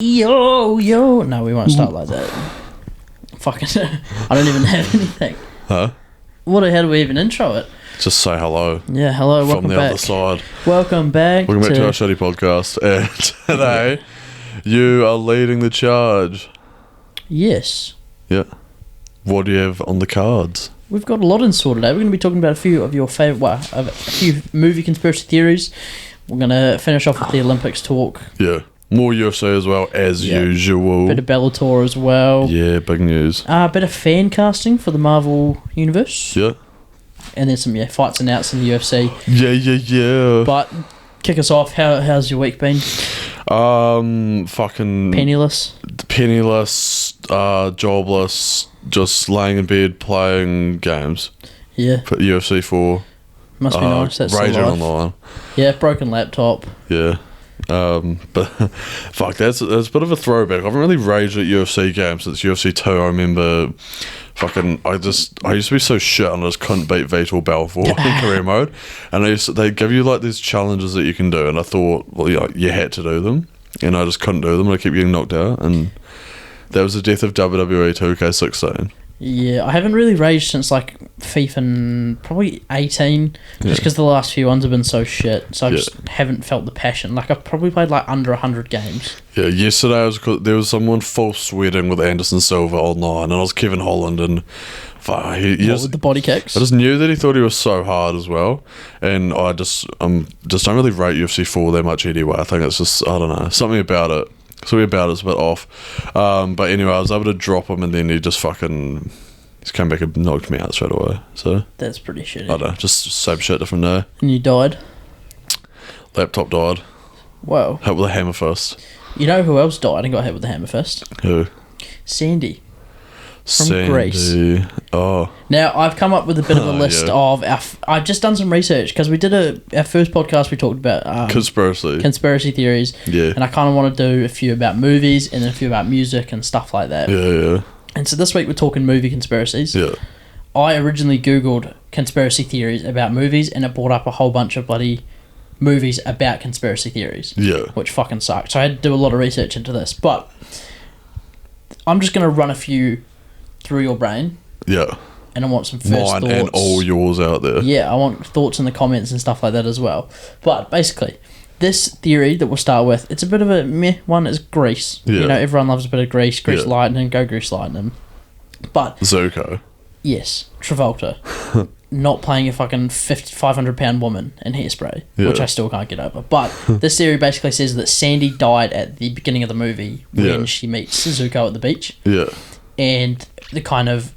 Yo. No, we won't start like that. Fucking, I don't even have anything. Huh? How do we even intro it? Just say hello. Yeah, hello, welcome from the back. other side. Welcome back. Welcome back to our shitty podcast. And today, you are leading the charge. Yes. Yeah. What do you have on the cards? We've got a lot in store today. We're going to be talking about a few of your favourite, a few movie conspiracy theories. We're going to finish off with the Olympics talk. Yeah. More UFC as well, as usual. Bit of Bellator as well. Yeah, big news. A bit of fan casting for the Marvel Universe. Yeah. And then some fights announced in the UFC. Yeah. But kick us off. How's your week been? Fucking Penniless, jobless, just laying in bed playing games. Yeah. Put UFC 4. Must be nice. That's the raging life. online. Yeah, broken laptop. Yeah. But fuck, that's a bit of a throwback. I haven't really raged at UFC games since UFC 2. I remember fucking I used to be so shit and I just couldn't beat Vitor Belfort in career mode, and they give you like these challenges that you can do, and I thought, well, you had to do them, and I just couldn't do them, and I kept getting knocked out, and that was the death of WWE 2K16. Yeah, I haven't really raged since like FIFA probably 18, just because the last few ones have been so shit. So I just haven't felt the passion. Like I've probably played like under 100 games. Yeah, yesterday there was someone full sweating with Anderson Silva online, and I was Kevin Holland, and With the body kicks. I just knew that he thought he was so hard as well, and I just don't really rate UFC 4 that much anyway. I think it's just, I don't know, something about it. So it's a bit off. But anyway, I was able to drop him, and then he just fucking came back and knocked me out straight away. So that's pretty shitty. I don't know, just same shit, different day. And you died? Laptop died. Wow. Hit with a hammer fist. You know who else died and got hit with a hammer fist? Who? Sandy. Sandy. Greece. Oh. Now, I've come up with a bit of a list of I've just done some research because we did our first podcast. We talked about conspiracy theories. Yeah. And I kind of want to do a few about movies and then a few about music and stuff like that. Yeah. And so this week we're talking movie conspiracies. Yeah. I originally Googled conspiracy theories about movies, and it brought up a whole bunch of bloody movies about conspiracy theories. Yeah. Which fucking sucked. So I had to do a lot of research into this. But I'm just going to run a few through your brain. Yeah. And I want some first thoughts. Mine and all yours out there. Yeah, I want thoughts in the comments and stuff like that as well. But basically, this theory that we'll start with, it's a bit of a meh one, is Grease. Yeah. You know, everyone loves a bit of Grease. Grease lightning, go Grease lightning. But Zuko. yes, Travolta. Not playing a fucking 500-pound woman in Hairspray, which I still can't get over. But this theory basically says that Sandy died at the beginning of the movie when she meets Zuko at the beach. Yeah. And the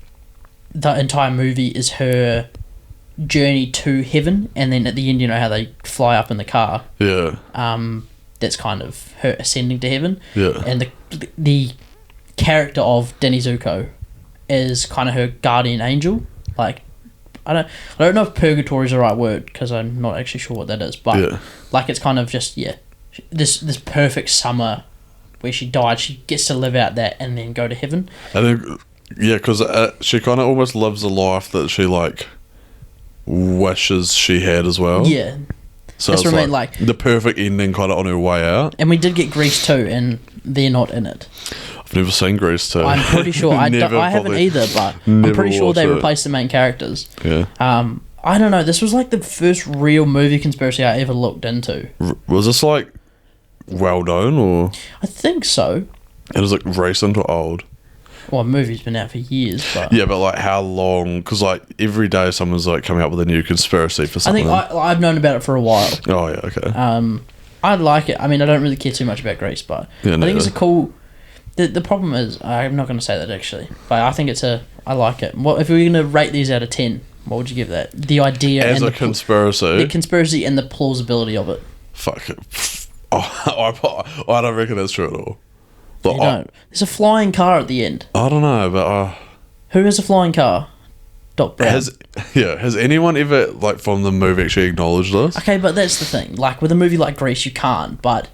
entire movie is her journey to heaven, and then at the end, you know how they fly up in the car. Yeah. That's kind of her ascending to heaven. Yeah. And the character of Danny Zuko is kind of her guardian angel. Like, I don't know if purgatory is the right word because I'm not actually sure what that is, but like it's kind of just this perfect summer where she died. She gets to live out that and then go to heaven. And then, because she kind of almost lives a life that she like wishes she had as well. Yeah. So that's it's what I mean, like the perfect ending kind of on her way out. And we did get Grease 2, and they're not in it. I've never seen Grease 2. I'm pretty sure. I haven't either, but I'm pretty sure they replaced the main characters. Yeah. I don't know. This was like the first real movie conspiracy I ever looked into. Was this like well known, or? I think so. It was like recent or old? Well, the movie's been out for years, but... Yeah, but like how long? Because like every day someone's like coming up with a new conspiracy for something. I think I've known about it for a while. Oh, yeah, okay. I like it. I mean, I don't really care too much about Grease, but I think it's a cool... The problem is, I'm not going to say that actually, but I think I like it. What if we were going to rate these out of 10? What would you give that? The idea as and a conspiracy. The conspiracy and the plausibility of it. Fuck it. I don't reckon that's true at all. You don't. There's a flying car at the end. I don't know, but who has a flying car? Doc Brown. Has anyone ever like from the movie actually acknowledged this? Okay, but that's the thing. Like with a movie like Grease, you can't. But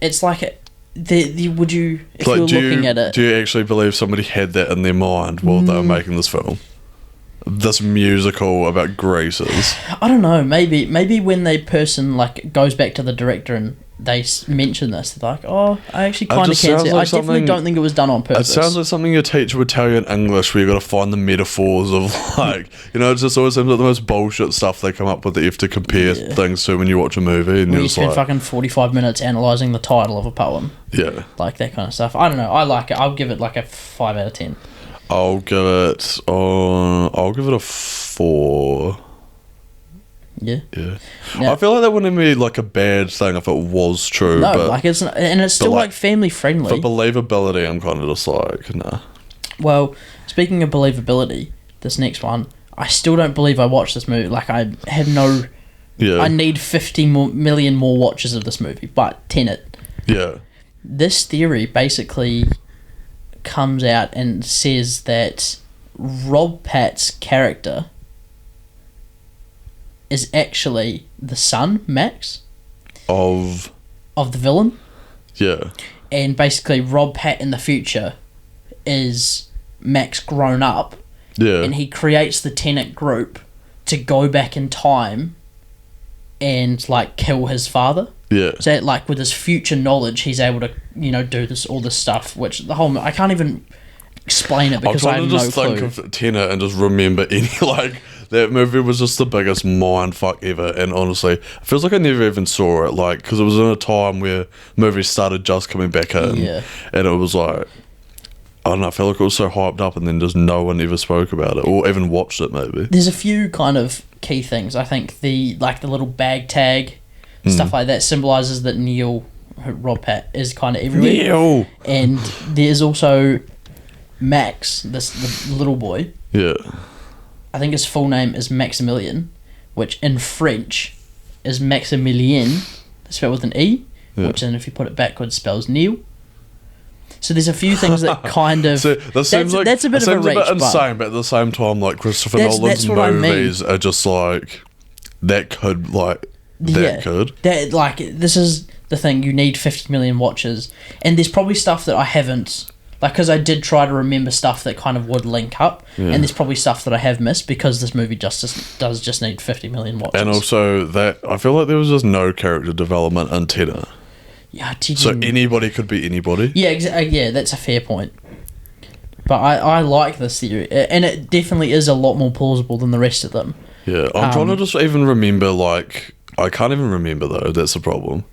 it's like would you, if like, you were looking at it, do you actually believe somebody had that in their mind while they were making this film? This musical about Greases. I don't know. Maybe when the person like goes back to the director and they mention this. They're like, "Oh, I actually kind of just can sounds see it. like I definitely something- don't think it was done on It purpose." sounds like something your teacher would tell you in English, where you got to find the metaphors of like, you know, it just always seems like the most bullshit stuff they come up with that you have to compare things to when you watch a movie, and When you're you just spend like, fucking 45 minutes analysing the title of a poem. yeah. Like that kind of stuff. I don't know. I like it. I'll give it like a 5 out of 10. I'll give it a 4. Yeah. Yeah. Now- I feel like that wouldn't be like a bad thing if it was true. No, but like it's not, and it's still like, like family for friendly. believability, I'm kind of just like, nah. Well, speaking of believability, this next one, I still don't believe I watched this movie. Like I have no. Yeah. I need 50 million more watches of this movie. But Tenet, Yeah. this theory basically comes out and says that Rob Pat's character is actually the son, Max, Of of the villain. yeah. And basically Rob Pat in the future is Max grown up, Yeah. and he creates the Tenet group to go back in time and like kill his father. Yeah. So that, like with his future knowledge, he's able to, you know, do all this stuff. Which the whole I can't even explain it I'm because I trying have to no just clue. think of Tenet and just remember any like that movie was just the biggest mind fuck ever, and honestly, it feels like I never even saw it, like because it was in a time where movies started just coming back in, Yeah. and it was like I don't know, I feel like it was so hyped up, and then just no one ever spoke about it or even watched it. Maybe There's a few kind of key things. I think the little bag tag stuff like that symbolizes that Rob Pat is kind of everywhere. Neil. And there's also Max, the little boy. Yeah. I think his full name is Maximilian, which in French is Maximilien, spelled with an E, which then if you put it backwards spells Neil. So there's a few things that kind of... So that seems like that's a bit of a reach, insane, but at the same time, like Christopher Nolan's that's what I mean. movies are just like that could like that could. That like this is the thing. You need 50 million watches, and there's probably stuff that I haven't. Like, because I did try to remember stuff that kind of would link up, and there's probably stuff that I have missed because this movie does just need 50 million watches. And also that I feel like there was just no character development in Tenet. Yeah, So anybody could be anybody. yeah, yeah, that's a fair point. But I like this theory, and it definitely is a lot more plausible than the rest of them. Yeah, I'm trying to just even remember, like, I can't even remember though, that's the problem.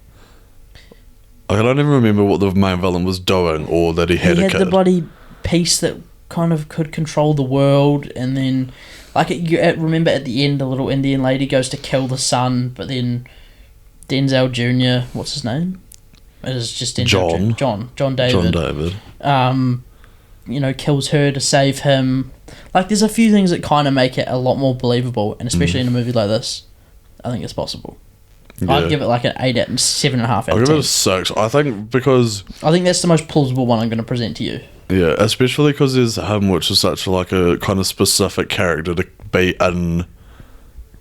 I don't even remember what the main villain was doing, or that he had a kid. The bloody piece that kind of could control the world, and then, like, remember at the end, the little Indian lady goes to kill the son, but then Denzel Jr., what's his name? It is just Denzel John David. You know, kills her to save him. Like, there's a few things that kind of make it a lot more believable, and especially in a movie like this, I think it's possible. Yeah. I'd give it like an 7.5 out of 10. I'll give it a 6. I think because... I think that's the most plausible one I'm going to present to you. Yeah, especially because there's him, which is such like a kind of specific character to be in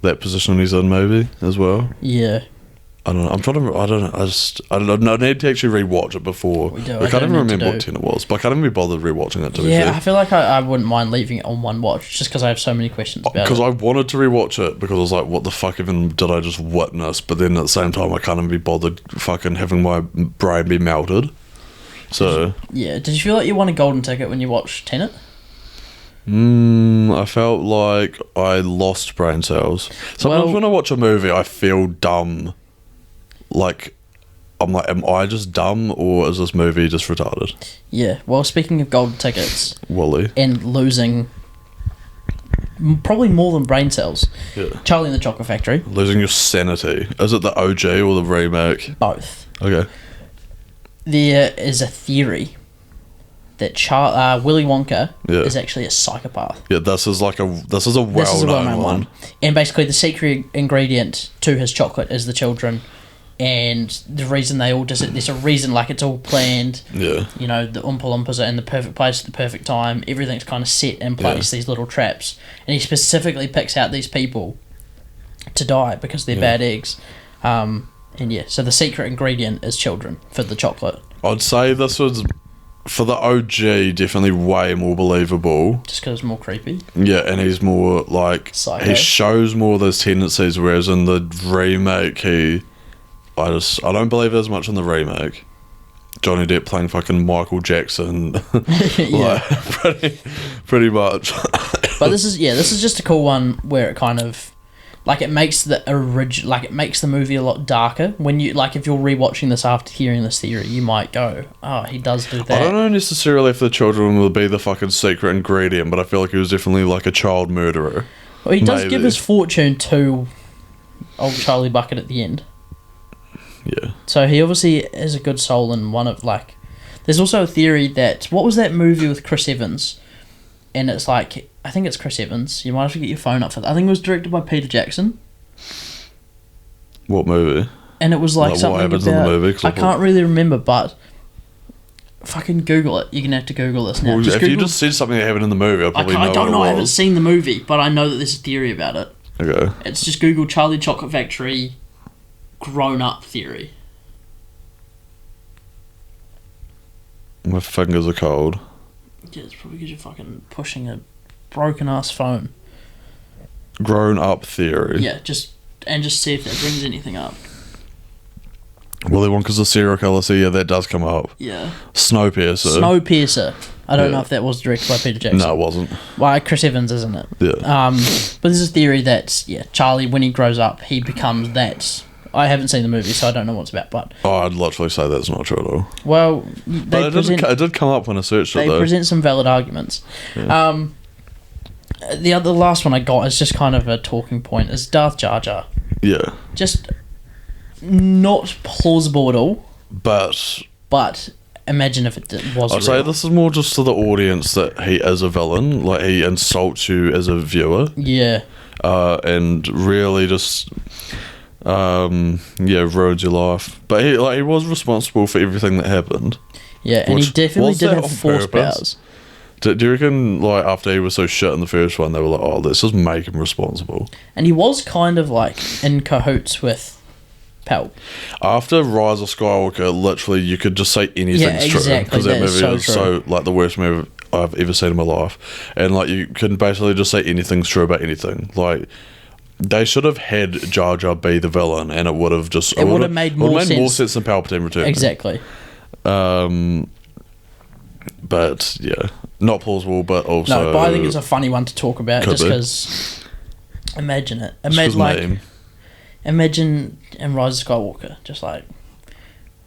that position he's in, maybe, as well. Yeah. I don't know. I don't know. I need to actually rewatch it before. We do. I can't even remember what Tenet was, but I can't even be bothered rewatching it, to be fair. I feel like I wouldn't mind leaving it on one watch just because I have so many questions about it. Because I wanted to rewatch it because I was like, what the fuck even did I just witness? But then at the same time, I can't even be bothered fucking having my brain be melted. So... Yeah. Did you feel like you won a golden ticket when you watched Tenet? I felt like I lost brain cells. Sometimes when I watch a movie, I feel dumb. Like, I'm like, am I just dumb, or is this movie just retarded? Yeah. Well, speaking of golden tickets... Wooly. And losing... probably more than brain cells. Yeah. Charlie and the Chocolate Factory. Losing your sanity. Is it the OG or the remake? Both. Okay. There is a theory that Willy Wonka is actually a psychopath. Yeah, this is a well-known one. And basically the secret ingredient to his chocolate is the children. And the reason they all there's a reason, like, it's all planned. Yeah. You know, the Oompa Loompas are in the perfect place at the perfect time. Everything's kind of set in place, these little traps. And he specifically picks out these people to die because they're bad eggs. So the secret ingredient is children for the chocolate. I'd say this was, for the OG, definitely way more believable. Just because it's more creepy. Yeah, and he's more, like... Psycho. He shows more of those tendencies, whereas in the remake, he I don't believe there's much in the remake. Johnny Depp playing fucking Michael Jackson, like, pretty much. But this is just a cool one where it kind of, like, it makes the movie a lot darker. When you, like, if you're rewatching this after hearing this theory, you might go, oh, he does do that. I don't know necessarily if the children will be the fucking secret ingredient, but I feel like he was definitely like a child murderer. Well, he does give his fortune to old Charlie Bucket at the end. Yeah. So he obviously is a good soul, and one of, like... There's also a theory that... What was that movie with Chris Evans? And it's like... I think it's Chris Evans. You might have to get your phone up for that. I think it was directed by Peter Jackson. What movie? And it was like something what happens about... in the movie? I can't really remember, but... Fucking Google it. You're going to have to Google this now. Well, if you just said something that happened in the movie, I'll probably know I don't know. what it was. I haven't seen the movie, but I know that there's a theory about it. Okay. It's just Google Charlie Chocolate Factory grown-up theory. My fingers are cold. Yeah, it's probably because you're fucking pushing a broken-ass phone. Grown-up theory. Yeah, just see if that brings anything up. Willy Wonka's a serial killer, so yeah, that does come up. Yeah. Snowpiercer. I don't know if that was directed by Peter Jackson. No, it wasn't. Why, Chris Evans, isn't it? Yeah. But there's a theory that, Charlie, when he grows up, he becomes that. I haven't seen the movie, so I don't know what it's about, but... Oh, I'd literally say that's not true at all. Well, but it did come up when I searched it, though. They present some valid arguments. Yeah. The last one I got is just kind of a talking point, is Darth Jar Jar. Yeah. Just not plausible at all. But imagine if it was I'd say this is more just to the audience that he is a villain. Like, he insults you as a viewer. Yeah. And really just... ruins your life. But he was responsible for everything that happened. Yeah, and he definitely did have force powers. Do you reckon, like, after he was so shit in the first one, they were like, oh, let's just make him responsible? And he was kind of, like, in cahoots with Palp. After Rise of Skywalker, literally, you could just say anything's true. Because that movie is so, like, the worst movie I've ever seen in my life. And, like, you can basically just say anything's true about anything. Like... They should have had Jar Jar be the villain, and it would have just... It would have made more sense than Palpatine returning. Exactly. But, yeah. Not plausible, but also... No, but I think it's a funny one to talk about, just because... Imagine it. Imagine in Rise of Skywalker, just like...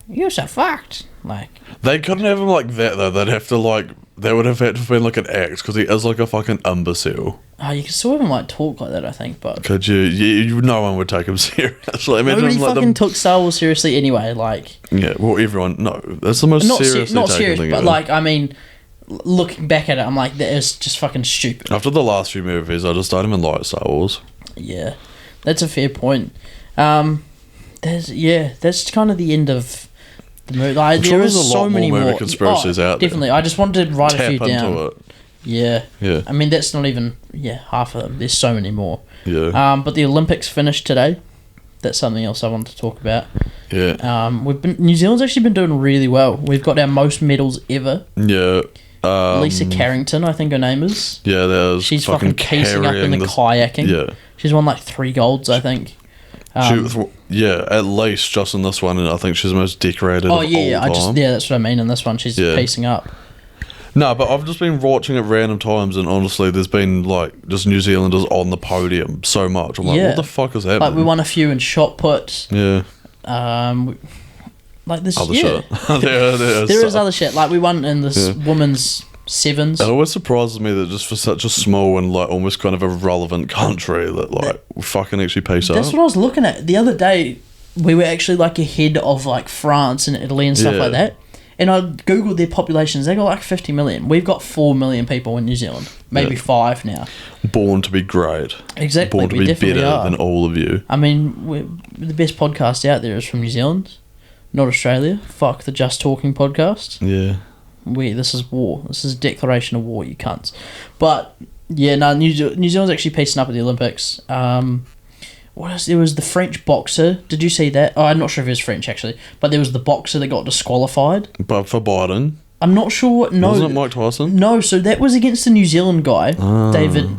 You're so fucked. Like... They couldn't have him like that, though. They'd have to, like... They would have had to have been like an act, because he is like a fucking imbecile. Oh, you could sort of even like talk like that, I think, but... Could you no one would take him seriously. Nobody fucking took Star Wars seriously anyway, like... Yeah, well, everyone... No, that's the most seriously not taken serious, thing but ever. like, I mean... Looking back at it, I'm like, that is just fucking stupid. After the last few movies, I just don't even like Star Wars. Yeah, that's a fair point. That's kind of the end of... The movie. Like, there is so many more conspiracies out there. Definitely. I just wanted to write a few down. Into it. Yeah. I mean, that's not even half of them. There's so many more. Yeah. But the Olympics finished today. That's something else I wanted to talk about. Yeah. New Zealand's actually been doing really well. We've got our most medals ever. Yeah. Lisa Carrington, I think her name is. Yeah, that was she's fucking piecing up in the kayaking. Yeah. She's won like 3 golds, I think. At least just in this one, and I think she's the most decorated. Of all time. That's what I mean. In this one, she's piecing up. No, but I've just been watching at random times, and honestly, there's been like just New Zealanders on the podium so much. I'm like, what the fuck is happening? Like we won a few in shot put. Yeah. Like this. Other shit. there is other shit. Like we won in this women's sevens. It always surprises me that just for such a small and like almost kind of irrelevant country that like we fucking actually piece up. That's what I was looking at the other day. We were actually like ahead of like France and Italy and stuff like that. And I googled their populations. They got like 50 million. We've got 4 million people in New Zealand, maybe 5 now. Born to be great. Exactly. Born to be better than all of you. I mean, the best podcast out there is from New Zealand, not Australia. Fuck the Just Talking podcast. Yeah. This is war. This is a declaration of war, you cunts. But yeah, no, New Zealand's actually piecing up at the Olympics. What else? There was the French boxer. Did you see that? Oh, I'm not sure if it was French actually, but there was the boxer that got disqualified. But for Biden, I'm not sure. No, wasn't it Mike Tyson? No, so that was against the New Zealand guy, David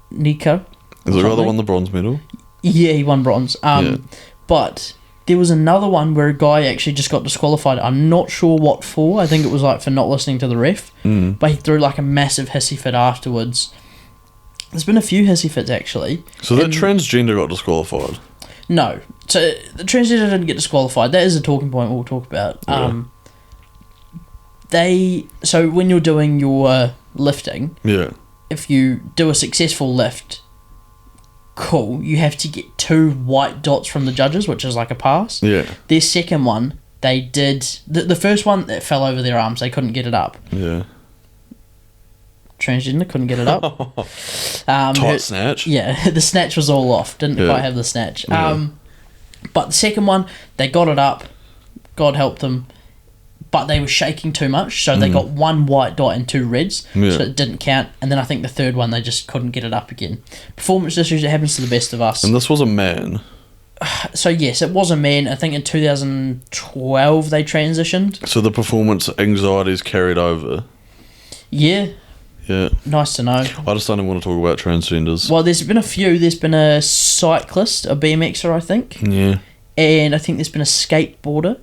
Nico. Is it the other one the bronze medal? Yeah, he won bronze. But there was another one where a guy actually just got disqualified. I'm not sure what for. I think it was like for not listening to the ref. But he threw like a massive hissy fit afterwards. There's been a few hissy fits actually. So that transgender got disqualified? No. So the transgender didn't get disqualified. That is a talking point we'll talk about. So when you're doing your lifting, if you do a successful lift, cool, you have to get 2 white dots from the judges, which is like a pass. Their second one, they did the first one that fell over their arms, they couldn't get it up. Transgender couldn't get it up. Tight snatch. The snatch was all off. Didn't quite have the snatch. But the second one, they got it up. God help them. But they were shaking too much, so they got 1 white dot and 2 reds, so it didn't count. And then I think the third one, they just couldn't get it up again. Performance issues, it happens to the best of us. And this was a man. So yes, it was a man. I think in 2012 they transitioned. So the performance anxieties carried over. Yeah. Yeah. Nice to know. I just don't want to talk about transgenders. Well, there's been a few. There's been a cyclist, a BMXer, I think. Yeah. And I think there's been a skateboarder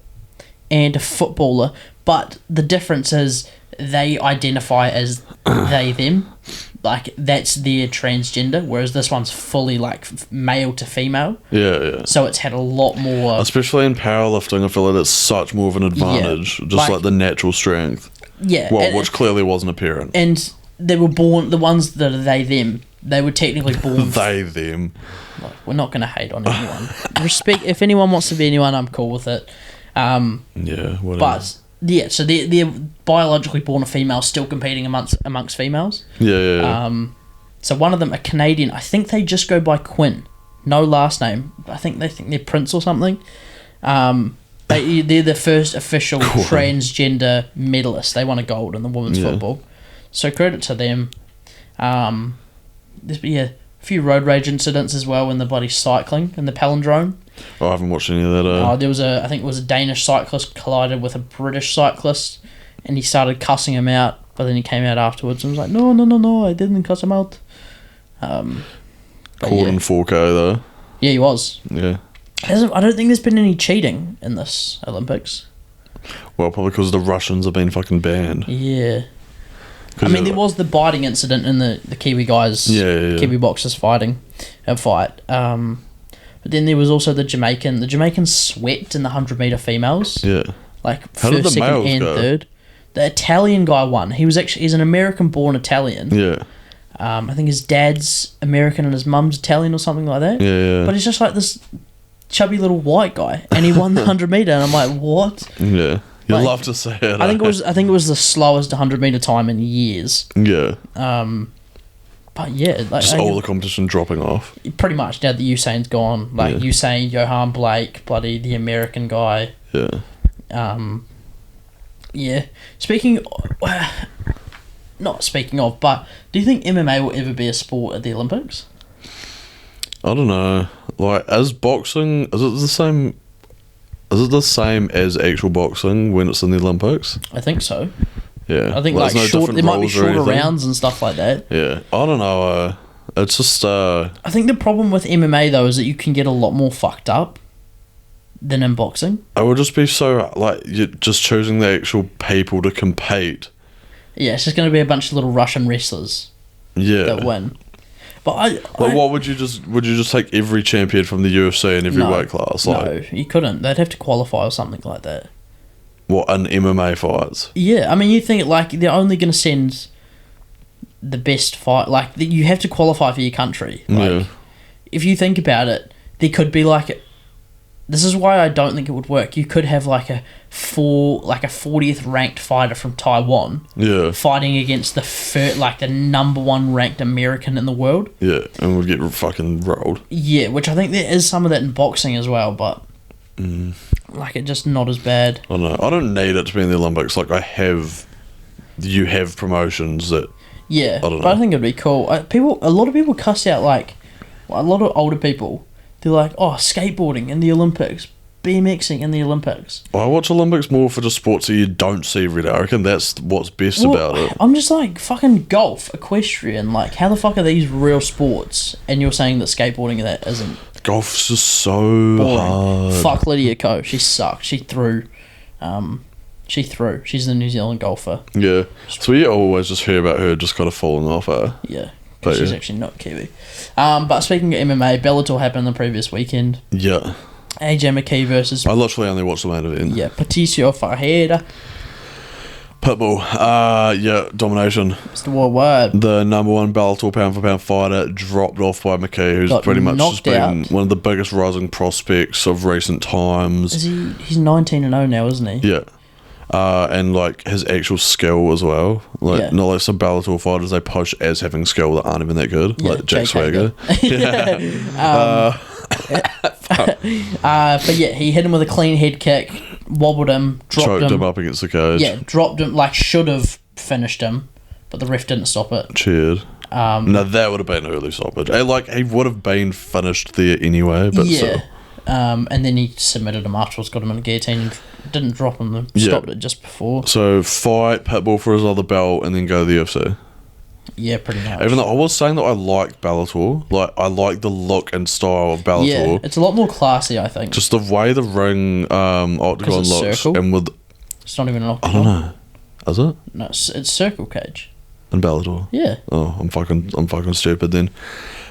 and a footballer. But the difference is they identify as they, them. Like, that's their transgender, whereas this one's fully, like, male to female. Yeah. So it's had a lot more... Especially in powerlifting, I feel like it's such more of an advantage. Just like the natural strength. Yeah. Well, which clearly wasn't apparent. And they were born... The ones that are they, them, they were technically born... They, them. Look, we're not going to hate on anyone. Respect... If anyone wants to be anyone, I'm cool with it. Yeah, whatever. But... Yeah, so they're biologically born a female, still competing amongst females. Yeah. So one of them, a Canadian, I think they just go by Quinn, no last name. I think they're Prince or something. They're the first official transgender medalist. They won a gold in the women's football, so credit to them. There's been a few road rage incidents as well in the bloody cycling in the palindrome. I haven't watched any of that. There was I think it was a Danish cyclist collided with a British cyclist, and he started cussing him out, but then he came out afterwards and was like, no, I didn't cuss him out. Caught in 4K though. Yeah, he was. Yeah. I don't think there's been any cheating in this Olympics. Well, probably because the Russians have been fucking banned. Yeah. I mean, there was the biting incident in the Kiwi guys, Kiwi boxers fight. But then there was also the Jamaican. The Jamaicans swept in the 100-meter females. Yeah. Like how first, did the second, males and go? third. The Italian guy won. He's an American-born Italian. Yeah. I think his dad's American and his mum's Italian or something like that. Yeah. But he's just like this chubby little white guy, and he won the 100-meter, and I'm like, what? Yeah. You'd love to say it. I think it was the slowest 100-meter time in years. Yeah. But yeah, like, just all the competition dropping off. Pretty much now that Usain's gone, like Usain, Johan Blake, bloody the American guy. Yeah. Yeah. Not speaking of, but do you think MMA will ever be a sport at the Olympics? I don't know. Like, as boxing, is it the same? Is it the same as actual boxing when it's in the Olympics? I think so. Yeah. I think there might be shorter rounds and stuff like that. Yeah. I don't know. It's just... I think the problem with MMA, though, is that you can get a lot more fucked up than in boxing. It would just be so... Like, you're just choosing the actual people to compete. Yeah, it's just going to be a bunch of little Russian wrestlers that win. But what would you just take every champion from the UFC in every weight class? Like, no, you couldn't. They'd have to qualify or something like that. What, in MMA fights? Yeah, I mean, you think, like, they're only going to send the best fight. Like, you have to qualify for your country. Like, if you think about it, there could be, like... This is why I don't think it would work. You could have, like, a 40th ranked fighter from Taiwan fighting against the number 1 ranked American in the world. Yeah, and would get fucking rolled. Yeah, which I think there is some of that in boxing as well, but... Like, it's just not as bad. I don't know. I don't need it to be in the Olympics. Like, you have promotions that... Yeah, I think it'd be cool. A lot of people cuss out, like, a lot of older people, they're like, oh, skateboarding in the Olympics, BMXing in the Olympics. I watch Olympics more for just sports that you don't see every day. I reckon that's what's best about it. I'm just like, fucking golf, equestrian, like, how the fuck are these real sports? And you're saying that skateboarding that isn't? Golf's just so boring. hard. Fuck Lydia Ko. She sucked. She threw. She's the New Zealand golfer. Yeah. So we always just hear about her just kind of falling off her. Yeah. But she's actually not Kiwi. But speaking of MMA, Bellator happened the previous weekend. Yeah. AJ McKee versus... I literally only watched the main event. Yeah, Patricio Ferreira. Pitbull. Yeah, domination. Mr. Worldwide. The number one Bellator pound-for-pound fighter dropped off by McKee, who's Got pretty much just been knocked out. one of the biggest rising prospects of recent times. Is he? He's 19-0 now, isn't he? Yeah. And like his actual skill as well. Like Yeah. not like some Bellator fighters they push as having skill that aren't even that good. Yeah, like Jack Swagger. But yeah, he hit him with a clean head kick, wobbled him, dropped Choked him up against the cage. Yeah, dropped him, like should have finished him, but the ref didn't stop it. Cheered. No, that would have been early stoppage. He would have been finished there anyway, but Yeah. still. And then he submitted him afterwards, got him in a guillotine, didn't drop him, stopped it just before. So fight Pitbull for his other belt and then go to the UFC. Yeah, pretty much. Even though I was saying that I like Bellator, like I like the look and style of Bellator. Yeah, it's a lot more classy, I think. Just the way the ring octagon it's looks, circle? and with It's not even an I octagon. don't know, is it No, it's circle cage. in Bellator? Yeah. Oh, I'm fucking stupid then.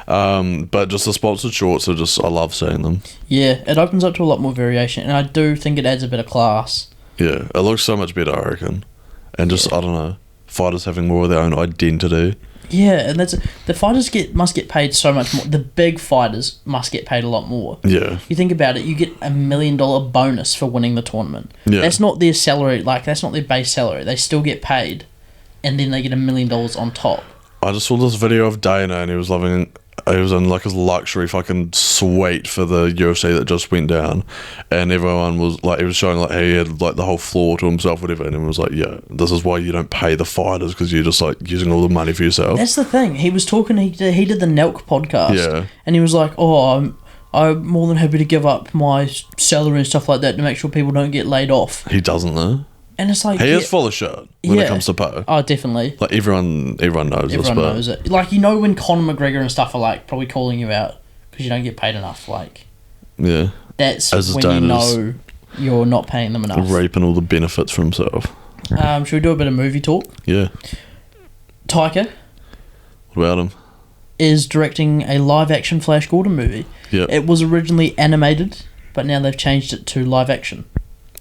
But just the sponsored shorts are just I love seeing them. Yeah, it opens up to a lot more variation, and I do think it adds a bit of class. Yeah, it looks so much better, I reckon. And just I don't know, fighters having more of their own identity. Yeah, and that's the fighters must get paid so much more. The big fighters must get paid a lot more. Yeah, You think about it, you get $1 million bonus for winning the tournament. Yeah. That's not their salary, like that's not their base salary. They still get paid, and then they get $1 million on top. I just saw this video of Dana and he was in like his luxury fucking suite for the UFC that just went down, and everyone was like, he was showing like he had like the whole floor to himself, whatever, and everyone was like, yeah, this is why you don't pay the fighters, because you're just like using all the money for yourself. That's the thing. He was talking. He did the Nelk podcast. Yeah. And he was like, "Oh, I'm more than happy to give up my salary and stuff like that to make sure people don't get laid off." He doesn't though. And it's like He is full of shit when it comes to pay. Oh, definitely. Like everyone knows this, Everyone but knows it. Like, you know when Conor McGregor and stuff are like probably calling you out because you don't get paid enough. Like, yeah, that's As when you Dana's know you're not paying them enough. reaping all the benefits for himself. Should we do a bit of movie talk? Yeah. Taika What about him? is directing a live action Flash Gordon movie. Yeah. It was originally animated, but now they've changed it to live action.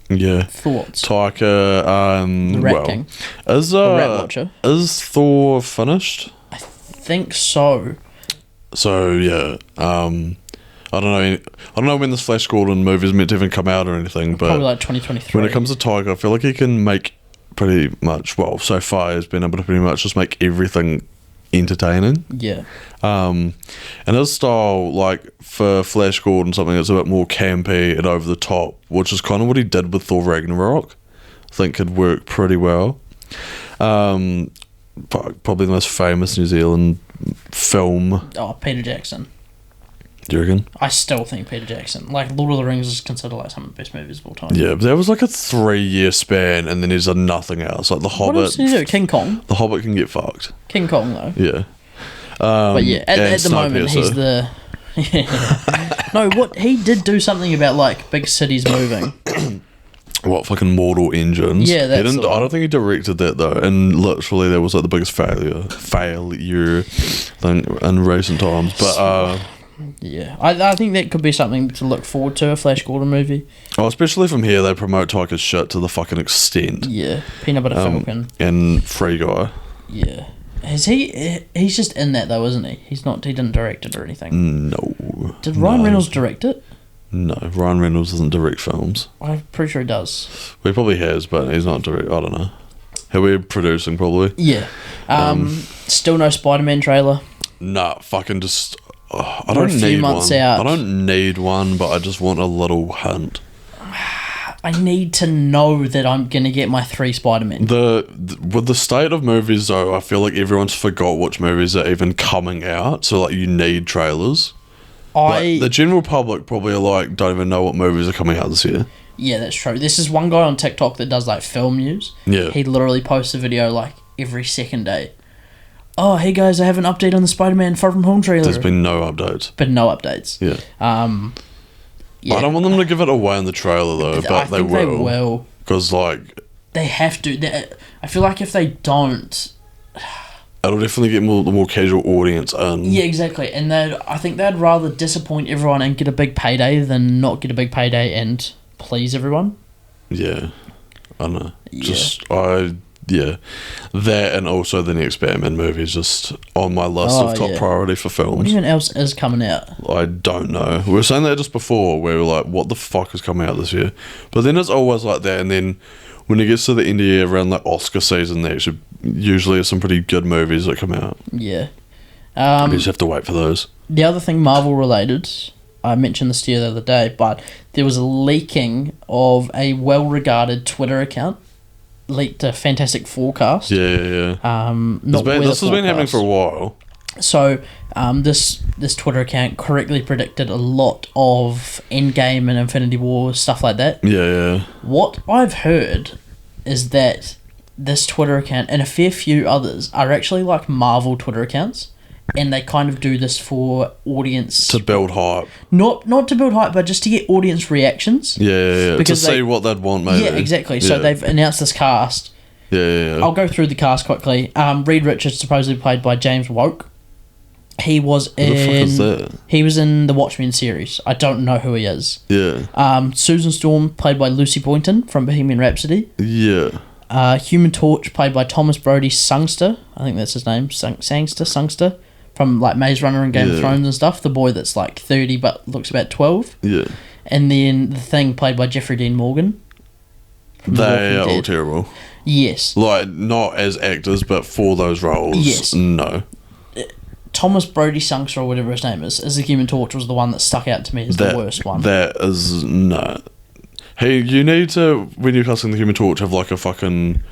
Yeah. Thoughts? Taika, The Rat King. Is Rat Watcher. Is Thor finished? I think so. So yeah, I don't know when this Flash Gordon movie is meant to even come out or anything, but Probably like 2023. when it comes to Taika, I feel like he can make pretty much, well, so far he's been able to pretty much just make everything entertaining. Yeah. And his style, like for Flash Gordon, something that's a bit more campy and over the top, which is kind of what he did with Thor Ragnarok, I think could work pretty well. Probably the most famous New Zealand film. Oh, Peter Jackson. Do you reckon? I still think Peter Jackson. Like, Lord of the Rings is considered like some of the best movies of all time. Yeah, but there was like a 3-year span, and then there's nothing else. Like The What else Hobbit. did he do? King Kong. The Hobbit can get fucked. King Kong, though. Yeah. But yeah, at and the moment, he's Snowpiercer. the... No, what he did do something about, like, big cities moving. What, fucking Mortal Engines? Yeah, that's he didn't. the one. I don't think he directed that though, and literally that was like the biggest failure thing in recent times. But Yeah, I think that could be something to look forward to, a Flash Gordon movie. especially from here, they promote Taika's shit to the fucking extent. Yeah, Peanut Butter Falcon. And Free Guy. Yeah. He's just in that though, isn't he? He didn't direct it or anything. No. Did Ryan Reynolds direct it? No, Ryan Reynolds doesn't direct films. I'm pretty sure he does. Well, he probably has, but he's not direct. I don't know. He'll be producing probably. Yeah. Still no Spider-Man trailer. Nah, fucking just. I We're don't a few need months one. out. I don't need one, but I just want a little hint. I need to know that I'm gonna get my 3 Spider-Man. With the state of movies though, I feel like everyone's forgot which movies are even coming out. So like, you need trailers. Like, the general public probably are like, don't even know what movies are coming out this year. Yeah, that's true. This is one guy on TikTok that does like film news. Yeah. He literally posts a video like every second day. oh, hey guys, I have an update on the Spider-Man Far From Home trailer. There's been no updates. But no updates. Yeah. Yeah. I don't want them to give it away in the trailer though, but they will. They will. Because like... They have to. I feel like if they don't... It'll definitely get the more casual audience in. Yeah, exactly. And I think they'd rather disappoint everyone and get a big payday than not get a big payday and please everyone. Yeah. I don't know. Yeah. Yeah. That and also the next Batman movie is just on my list of top priority for films. What even else is coming out? I don't know. We were saying that just before, where we were like, what the fuck is coming out this year? But then it's always like that, and then when it gets to the end of the year, around like Oscar season, there usually some pretty good movies that come out. Yeah. You just have to wait for those. The other thing Marvel related, I mentioned this to you the other day, but there was a leaking of a well-regarded Twitter account. Leaked a Fantastic Forecast. Yeah. This has been happening for a while. So, this Twitter account correctly predicted a lot of Endgame and Infinity War, stuff like that. Yeah. What I've heard is that this Twitter account and a fair few others are actually like Marvel Twitter accounts, and they kind of do this for audience... To build hype. Not to build hype, but just to get audience reactions. Yeah. Because to see what they'd want, maybe. Yeah, exactly. So they've announced this cast. Yeah. I'll go through the cast quickly. Reed Richards, supposedly played by James Woke. He was Who the fuck is that? He was in the Watchmen series. I don't know who he is. Yeah. Susan Storm, played by Lucy Boynton from Bohemian Rhapsody. Yeah. Human Torch, played by Thomas Brodie Sangster. I think that's his name. Sangster. From like Maze Runner and Game of Thrones and stuff. The boy that's like 30 but looks about 12. Yeah. And then The Thing, played by Jeffrey Dean Morgan. They are all terrible. Yes. Like, not as actors, but for those roles. Yes. No. Thomas Brodie Sangster, or whatever his name is, as the Human Torch, was the one that stuck out to me as the worst one. That is... No. Hey, you need to, when you're casting the Human Torch, have like a fucking...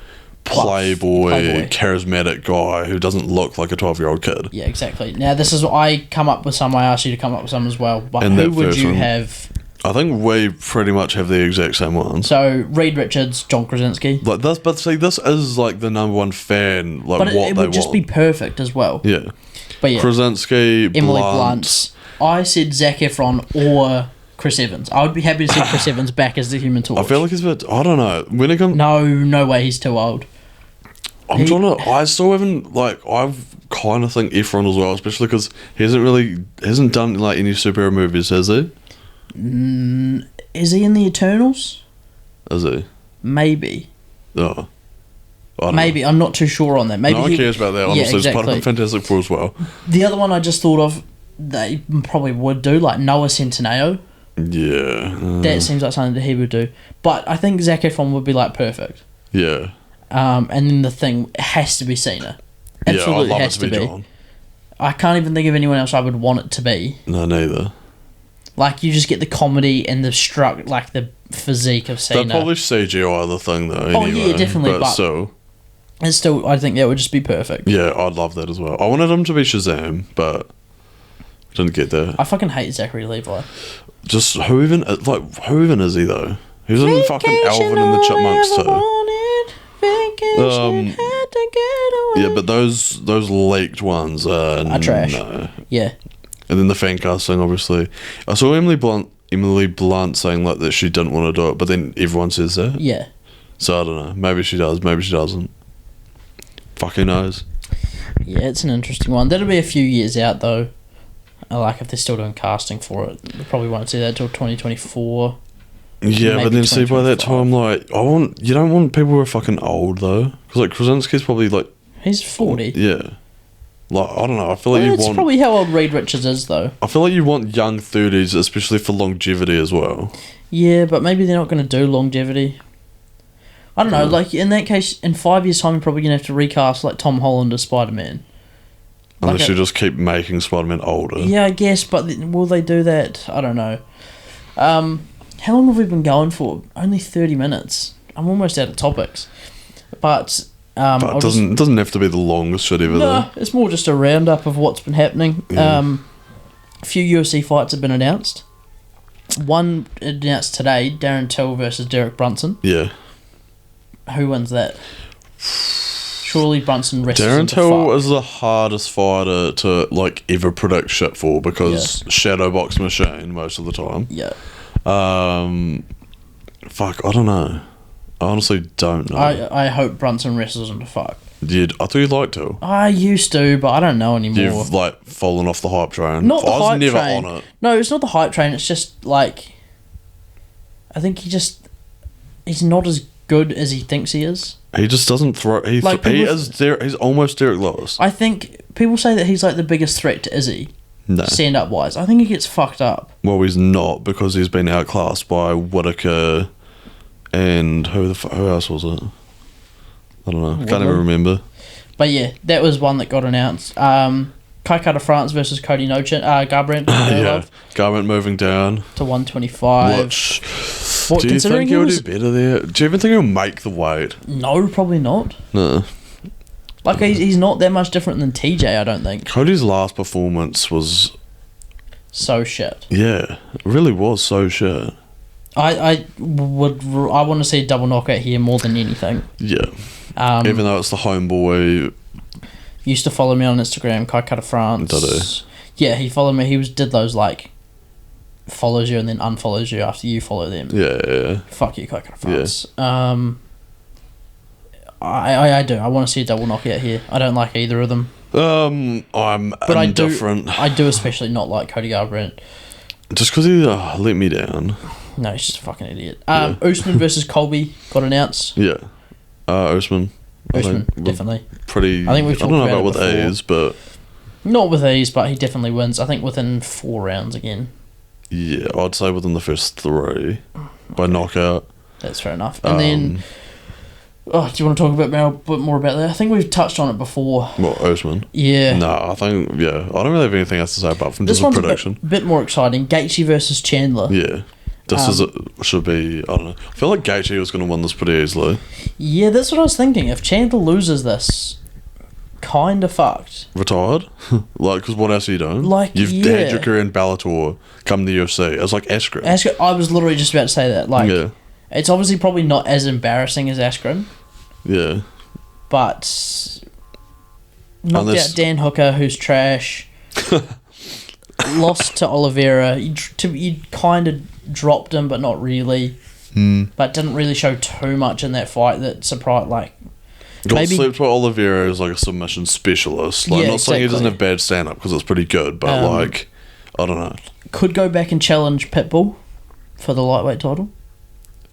Playboy, charismatic guy who doesn't look like a 12-year-old kid. Yeah, exactly. Now, this is what I come up with some. I asked you to come up with some as well. But and who would you have? I think we pretty much have the exact same ones. So, Reed Richards, John Krasinski. Like this, but see, this is like the number one fan. Like, but it would just be perfect as well. Yeah. But yeah, Krasinski, Emily Blunt. I said Zac Efron or Chris Evans. I would be happy to see Chris Evans back as the Human Torch. I feel like he's a bit... I don't know. When it comes... No way, he's too old. I still haven't, like, I've kind of think Efron as well, especially because he hasn't done, like, any superhero movies, has he? Is he in the Eternals? Is he? Maybe. Oh. Maybe. I'm not too sure on that. Maybe no one cares about that, honestly. It's part of Fantastic Four as well. The other one I just thought of, they probably would do, like Noah Centineo. Yeah. That seems like something that he would do. But I think Zac Efron would be, like, perfect. Yeah. And then The Thing has to be Cena. Absolutely has to be. John. I can't even think of anyone else I would want it to be. No, neither. Like, you just get the comedy and the physique of Cena. They'll probably CGI The Thing, though, anyway. Oh, yeah, definitely. But still... It's still, I think that would just be perfect. Yeah, I'd love that as well. I wanted him to be Shazam, but didn't get there. I fucking hate Zachary Levi. Just, who even is he, though? Who's in fucking Alvin and the Chipmunks, too? Yeah, but those leaked ones are trash. No. Yeah. And then the fan casting, obviously. I saw Emily Blunt saying like that she didn't want to do it, but then everyone says that. Yeah. So I don't know. Maybe she does. Maybe she doesn't. Fuck, who knows? Yeah, it's an interesting one. That'll be a few years out though. Like if they're still doing casting for it, we probably won't see that until 2024. Yeah, but then see by that time, like, you don't want people who are fucking old though, because like Krasinski's probably like he's 40. Yeah, like I don't know. I feel like that's probably how old Reed Richards is though. I feel like you want young 30s, especially for longevity as well. Yeah, but maybe they're not going to do longevity. I don't know. Like in that case, in 5 years' time, you're probably going to have to recast like Tom Holland as Spider-Man. Unless you just keep making Spider-Man older. Yeah, I guess, but will they do that? I don't know. How long have we been going for? Only 30 minutes. I'm almost out of topics. But it doesn't have to be the longest shit ever, though. It's more just a roundup of what's been happening. Yeah. A few UFC fights have been announced. One announced today, Darren Till versus Derek Brunson. Yeah. Who wins that? surely Brunson wrestles Darren him to Till fuck. is the hardest fighter to like ever predict shit for because Shadowbox Machine most of the time. Yeah. Fuck, I don't know. I honestly don't know. I hope Brunson wrestles him to fuck. I thought you'd like to. I used to, but I don't know anymore. You've like fallen off the hype train. Not the I was hype never train. on it. No, it's not the hype train. It's just like, I think he's not as good as he thinks he is. He just doesn't throw. He's almost Derek Lewis. I think people say that he's like the biggest threat to Izzy. No. Stand up wise, I think he gets fucked up. Well, he's not because he's been outclassed by Whitaker and who else was it? I don't know. Can't even remember. But yeah, that was one that got announced. Kai Kara France versus Cody Garbrandt. Yeah, Garbrandt moving down to 125. Do you think he'll do better there? Do you even think he'll make the weight? No, probably not. No. Like, he's not that much different than TJ, I don't think. Cody's last performance was so shit. Yeah, it really was so shit. I want to see a double knockout here more than anything. Yeah. Even though it's the homeboy. Used to follow me on Instagram, Kai Kara France. Did he? Yeah, he followed me. He did those like follows you and then unfollows you after you follow them. Yeah. Fuck you, Kai Kara France. Yeah. I do. I want to see a double knockout here. I don't like either of them. I'm indifferent. I do especially not like Cody Garbrandt. Just because he let me down. No, he's just a fucking idiot. Usman versus Colby got announced. Yeah. Usman. Usman, definitely. Pretty. I think we've talked I don't know about with before. ease, but not with ease, but he definitely wins. I think within 4 rounds again. Yeah, I'd say within the first 3 by knockout. That's fair enough. And then, do you want to talk a bit more about that? I think we've touched on it before. What, Usman? Yeah. No, I think I don't really have anything else to say apart from this just a one's prediction. A bit more exciting. Gaethje versus Chandler. Yeah. This should be, I don't know. I feel like Gaethje was going to win this pretty easily. Yeah, that's what I was thinking. If Chandler loses this, kind of fucked. Retired? Because what else are you doing? You've had your career in Bellator, come to the UFC. It's like Askren. I was literally just about to say that. It's obviously probably not as embarrassing as Askren. Yeah. But knocked out Dan Hooker, who's trash. Lost to Oliveira. You kind of dropped him, but not really. But didn't really show too much in that fight that surprised. Got slipped by Oliveira as like a submission specialist. I'm not saying he doesn't have bad stand up because it's pretty good, but I don't know. Could go back and challenge Pitbull for the lightweight title.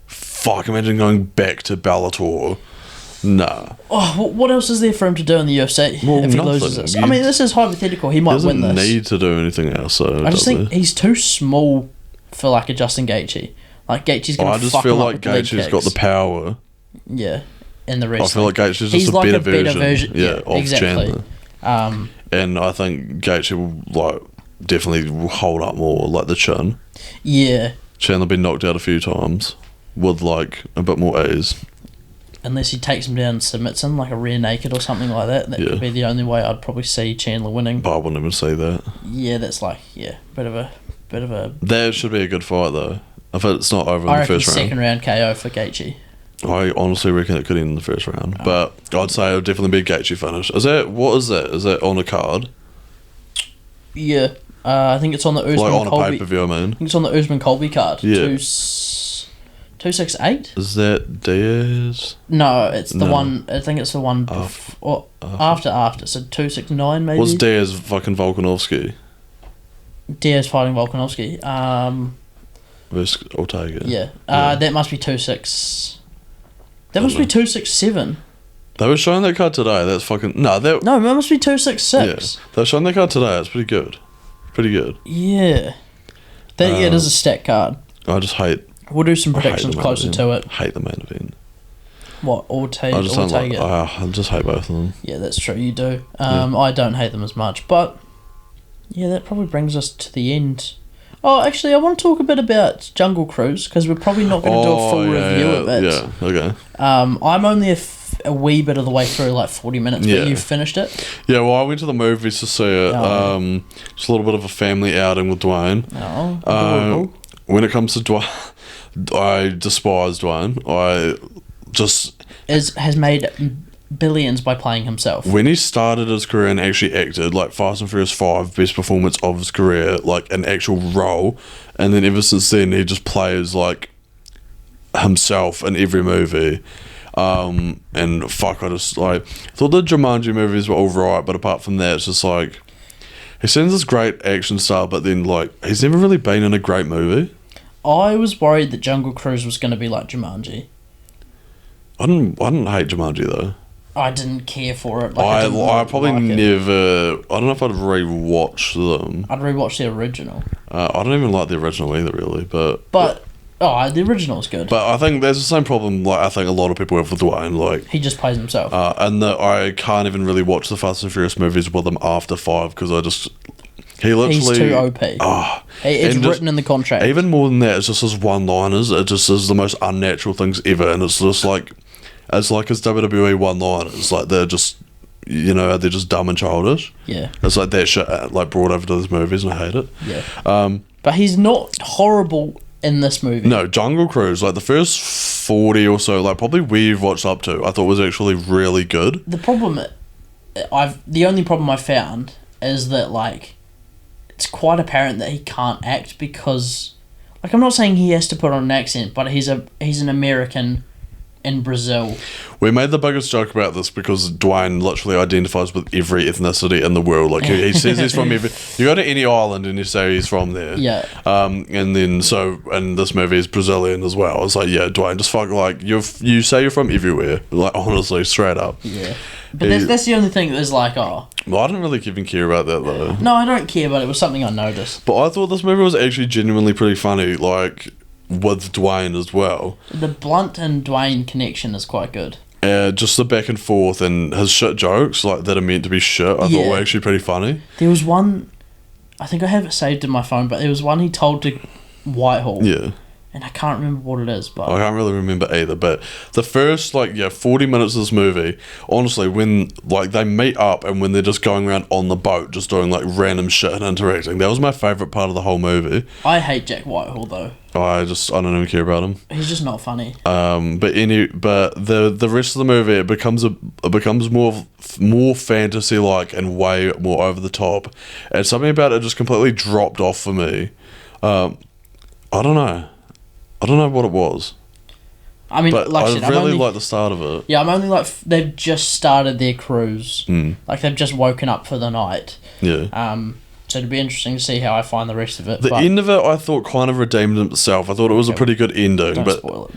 Fuck! Imagine going back to Bellator. Nah. Oh, what else is there for him to do in the UFC if he loses this? I mean, this is hypothetical. He might win this. He doesn't need to do anything else. So I just think he's too small for like a Justin Gaethje. Like Gaethje's gonna. I just feel like Gaethje's got the power. Yeah, in the wrestling. I feel like Gaethje's just a better version. Yeah, of exactly. Chandler. And I think Gaethje will definitely hold up more, like the chin. Yeah. Chandler been knocked out a few times with a bit more ease. Unless he takes him down and submits him like a rear naked or something like that. That could be the only way I'd probably see Chandler winning. But I wouldn't even say that. Yeah, that's bit of a. That should be a good fight though. If it's not over in the first round. Second round KO for Gaethje. I honestly reckon it could end in the first round, but I'd say it would definitely be a Gaethje finish. What is that? Is that on a card? Yeah, I think it's on the Usman on Colby. A pay-per-view, I mean. I think it's on the Usman Colby card. Yeah. 268? Is that Diaz? No, it's the one. I think it's the one after. So 269 maybe. What's Diaz fucking Volkanovski? Diaz fighting Volkanovski. Versus Ortega. Yeah. That must be 26. That must be 267. They were showing that card today. That's fucking no. That must be 266. Yeah, they were showing that card today. It's pretty good. Pretty good. Yeah. It is a stat card. I just hate. We'll do some predictions closer to it. Hate the main event. What, Ortega? I just hate both of them. Yeah, that's true. You do. I don't hate them as much, but yeah, that probably brings us to the end. Oh, actually, I want to talk a bit about Jungle Cruise because we're probably not going to do a full review of it. Yeah, okay. I'm only a wee bit of the way through, like 40 minutes, but you've finished it. Yeah, well, I went to the movies to see it. Just a little bit of a family outing with Dwayne. Oh, when it comes to Dwayne, I despise Dwayne. Has made billions by playing himself. When he started his career and actually acted, like Fast and Furious 5, best performance of his career, like an actual role, and then ever since then he just plays like himself in every movie. And fuck, I just like thought the Jumanji movies were alright, but apart from that, it's just like he seems this great action star, but then like he's never really been in a great movie. I was worried that Jungle Cruise was going to be like Jumanji. I didn't hate Jumanji though. I didn't care for it. I probably like never. I don't know if I'd rewatch them. I'd rewatch the original. I don't even like the original either, really. But the original's good. But I think there's the same problem. Like I think a lot of people have with Dwayne. Like he just plays himself. And I can't even really watch the Fast and Furious movies with him after 5 because he literally he's too OP. It's written in the contract. Even more than that, it's just his one-liners. It just is the most unnatural things ever, and it's just like. It's like his WWE one-liners, like they're just, they're just dumb and childish. Yeah. It's like that shit, like brought over to those movies, and I hate it. Yeah. But he's not horrible in this movie. No, Jungle Cruise, like the first 40 or so, like probably we've watched up to, I thought was actually really good. The only problem I found is that like, it's quite apparent that he can't act because, like, I'm not saying he has to put on an accent, but he's an American in Brazil. We made the biggest joke about this because Dwayne literally identifies with every ethnicity in the world. Like he says he's from every. You go to any island and you say he's from there. Yeah. And then and this movie is Brazilian as well. It's like, yeah, Dwayne, just fuck, like you say you're from everywhere. Like honestly, straight up. Yeah. But that's the only thing that's like, oh. Well, I didn't really even care about that though. No, I don't care, but it was something I noticed. But I thought this movie was actually genuinely pretty funny. Like. With Dwayne as well. The Blunt and Dwayne connection is quite good. Just the back and forth and his shit jokes, like that are meant to be shit, I thought were actually pretty funny. There was one, I think I have it saved in my phone, but there was one he told to Whitehall. Yeah. And I can't remember what it is, but I can't really remember either. But the first 40 minutes of this movie, honestly, when like they meet up and when they're just going around on the boat, just doing like random shit and interacting, that was my favourite part of the whole movie. I hate Jack Whitehall though. I don't even care about him. He's just not funny. But the rest of the movie it becomes more fantasy like and way more over the top, and something about it just completely dropped off for me. I don't know what it was. I mean, but like I really like the start of it. Yeah, I'm only like they've just started their cruise. Like they've just woken up for the night. Yeah. So it'd be interesting to see how I find the rest of it. The end of it, I thought, kind of redeemed itself. I thought it was a pretty good ending. Don't but spoil it.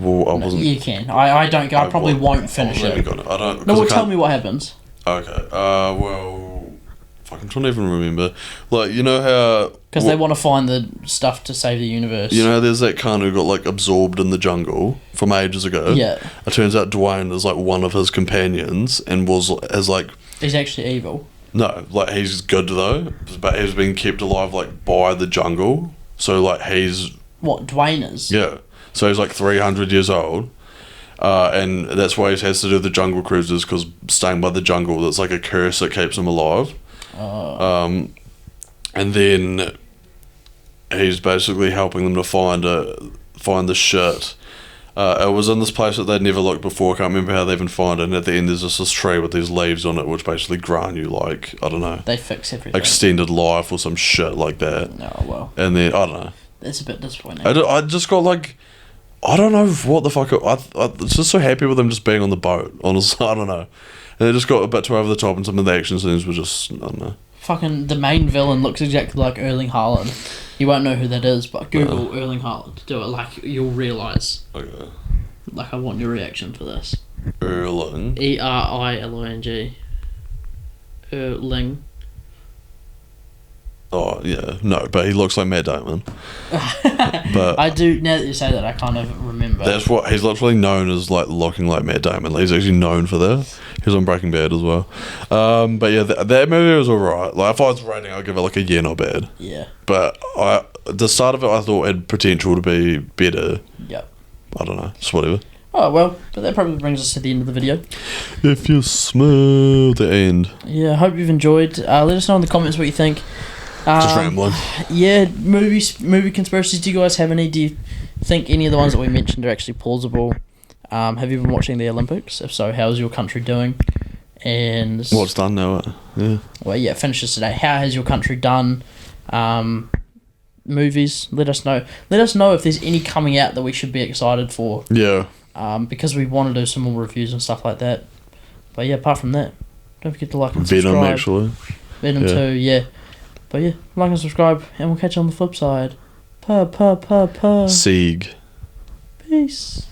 Well, I wasn't. You can. I don't. I probably won't finish it. I don't. No, well, tell me what happens. Okay. Well, fuck, I'm trying to even remember. Like, you know how because they want to find the stuff to save the universe. You know, there's that cunt who got like absorbed in the jungle from ages ago. Yeah. It turns out Dwayne is like one of his companions and is like. He's actually evil. No, like he's good though, but he's been kept alive like by the jungle. So like he's what Dwayne is. Yeah, so he's like 300 years old, and that's why he has to do the jungle cruises because staying by the jungle that's like a curse that keeps him alive. Oh. And then he's basically helping them to find the shit. It was in this place that they'd never looked before. I can't remember how they even find it. And at the end, there's just this tree with these leaves on it, which basically grant you, like, I don't know. They fix everything. Extended life or some shit like that. Oh, well. And then, I don't know. It's a bit disappointing. I just got, like, I don't know what the fuck. I was just so happy with them just being on the boat, honestly. I don't know. And they just got a bit too over the top, and some of the action scenes were just, I don't know. Fucking the main villain looks exactly like Erling Haaland. You won't know who that is, but Google Erling Haaland. Do it, like, you'll realise. Okay. Like, I want your reaction for this. Erling. Erling. Erling. Oh, yeah. No, but he looks like Matt Damon. But I do, now that you say that, I kind of remember. That's what, he's literally known as, like, looking like Matt Damon. Like, he's actually known for that. He was on Breaking Bad as well. But yeah, that movie was alright. Like, if I was rating, I'd give it, like, a yeah, not bad. Yeah. But the start of it, I thought had potential to be better. Yep. I don't know, just whatever. Oh, well, but that probably brings us to the end of the video. If you smell the end. Yeah, I hope you've enjoyed. Let us know in the comments what you think. Just rambling. Yeah, movie conspiracies. Do you guys have any? Do you think any of the ones that we mentioned are actually plausible? Have you been watching the Olympics? If so, how's your country doing? And What's done now? Yeah. Well, yeah, it finishes today. How has your country done? Movies. Let us know. Let us know if there's any coming out that we should be excited for. Yeah. Because we want to do some more reviews and stuff like that. But yeah, apart from that, don't forget to like and subscribe. Venom, actually. Venom 2, yeah. But yeah, like and subscribe, and we'll catch you on the flip side. Sieg. Peace.